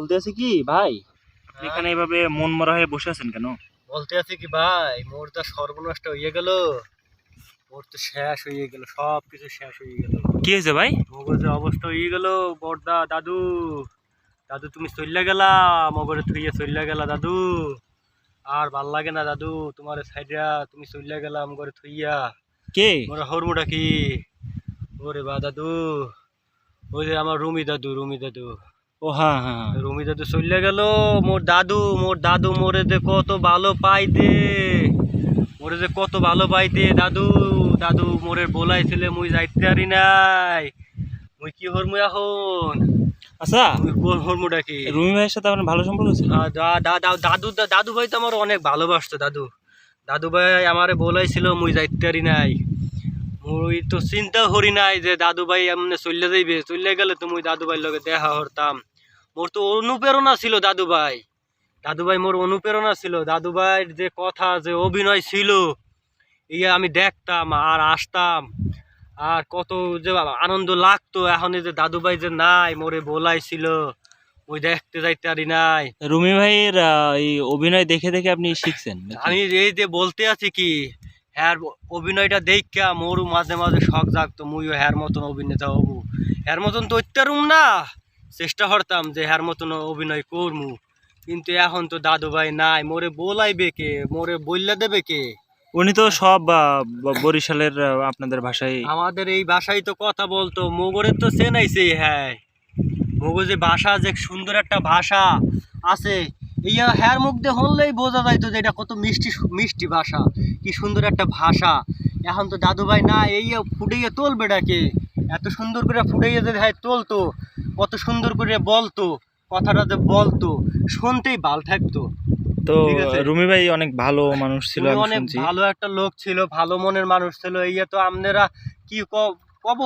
বলতে আছে কি ভাই, হ্যাঁ? এখানে এভাবে মন মরা হয়ে বসে আছেন কেন? বলতে আছে কি ভাই, মোর তো সর্বনষ্ট হয়ে গেল। মোর তো শেষ হয়ে গেল, সব কিছু শেষ হয়ে গেল। কি হয়েছে ভাই? মগজে অবস্থা হয়ে গেল। বড়দা দাদু, দাদু তুমি চইল্লা গেলা, মগরে থইয়া চইল্লা গেলা দাদু। আর ভাল লাগে না দাদু, তোমার সাইডা তুমি চইল্লা গেলা মগরে থইয়া। কে? মোরা হরমুটা কি? ওরে বা দাদু, ওই যে আমার রুমি দাদু, রুমি দাদু। ও হ্যাঁ হ্যাঁ হ্যাঁ। রুমি দাদু চলে গেল। মোর দাদু মোরে যে কত ভালো পাইতে, মোরে যে কত ভালো পাইতে দাদু। দাদু মোরে বলাইছিলে মুই যাইতে পারি নাই। মুই কি হরমু এখন? আচ্ছা, মুই কোন হরমুটা কি? রুমি ভাইয়ের সাথে আপনার ভালো সম্পর্ক ছিল? দাদু ভাই তো আমার অনেক ভালোবাসতো। দাদু দাদু ভাই আমারে বলাইছিল মুই যাইতে পারি নাই। মুই তো চিন্তা করি নাই যে দাদু ভাই এমনি চলে যাইবে। চলে গেলে তো মুই দাদু ভাইয়ের লগে দেখা করতাম। মোর তো অনুপ্রেরণা ছিল দাদু ভাই। দাদু ভাই মোর অনুপ্রেরণা ছিল। দাদু ভাইয়ের যে কথা, যে অভিনয় ছিল, ইয়ে আমি দেখতাম আর আসতাম। আর কত যে আনন্দ লাগতো। এখন এই যে দাদু ভাই যে নাই, মোরে বলাইছিল ওই দেখতে যাইতে পারি নাই। রুমি ভাইয়ের এই অভিনয় দেখে দেখে আপনি শিখছেন নাকি? আমি এই যে বলতে আছি কি, হ্যার অভিনয়টা দেখা মোরও মাঝে মাঝে শখ জাগতো মুইও হ্যার মতন অভিনেতা হবো। হ্যার মতন তো অত্যারুম না, চেষ্টা করতাম যে হ্যার মতন অভিনয় করমু। কিন্তু এখন তো দাদু ভাই নাই, মোরে বলাইবে কে, মোরে বললা দেবে কে? উনি তো সব বরিশালের আপনাদের ভাষায়। আমাদের এই ভাষায় তো কথা বলতো, মোগরের তো চেনাইছে। হ্যাঁ, মোগো যে ভাষা, যে সুন্দর একটা ভাষা আছে, ইয়া হ্যার মুখ দিয়ে হলেই বোঝা যাইতো যে এটা কত মিষ্টি মিষ্টি ভাষা, কি সুন্দর একটা ভাষা। এখন তো দাদু ভাই না, এই ফুটাইয়া তোলবে ডাকে। এত সুন্দর করে ফুটাইয়া যদি ভাই তোলতো, কত সুন্দর করে বলতো, কথাটা যে বলতো শুনতেই ভাল থাকতো। তো ঠিক আছে? রুমি ভাই অনেক ভালো মানুষ ছিল, উনি আমি অনেক শুনছি। ভালো একটা লোক ছিল, ভালো মনের মানুষ ছিল। ইয়া তো আপনারা কি কব,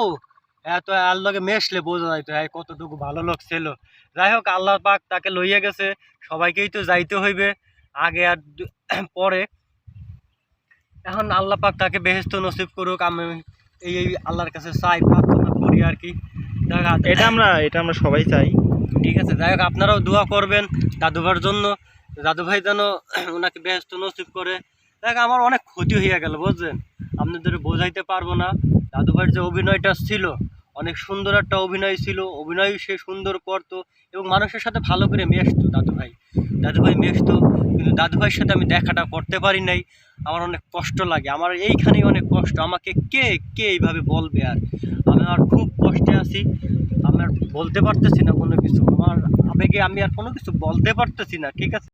এত আর লগে মেশলে বোঝা যাইতো হ্যাঁ কতটুকু ভালো লোক ছিল। যাই হোক, আল্লাহ পাক তাকে লইয়া গেছে। সবাইকেই তো যাইতে হইবে, আগে আর পরে। এখন আল্লাহ পাক তাকে বেহেশত নসিব করুক। আমি এই আল্লাহর কাছে চাই, প্রার্থনা করি আর কি। এটা আমরা সবাই চাই। ঠিক আছে, যাই হোক আপনারাও দোয়া করবেন দাদুভাইয়ের জন্য, দাদু ভাই যেন ওনাকে বেহেশত নসিব করে। দেখ আমার অনেক ক্ষতি হইয়া গেল বুঝছেন, আপনাদের বোঝাইতে পারবো না। দাদু ভাইয়ের যে অভিনয়টা ছিল, অনেক সুন্দর একটা অভিনয় ছিল। অভিনয় সে সুন্দর করতো এবং মানুষের সাথে ভালো করে মেশতো। দাদু ভাই মেশতো, কিন্তু দাদু ভাইয়ের সাথে আমি দেখাটা করতে পারি নাই। আমার অনেক কষ্ট লাগে, আমার এইখানেই অনেক কষ্ট। আমাকে কে কে এইভাবে বলবে? আর আমি আর খুব কষ্টে আছি। আমি আর বলতে পারতেছি না কোনো কিছু, আমার আবেগে আমি আর কোনো কিছু বলতে পারতেছি না। ঠিক আছে।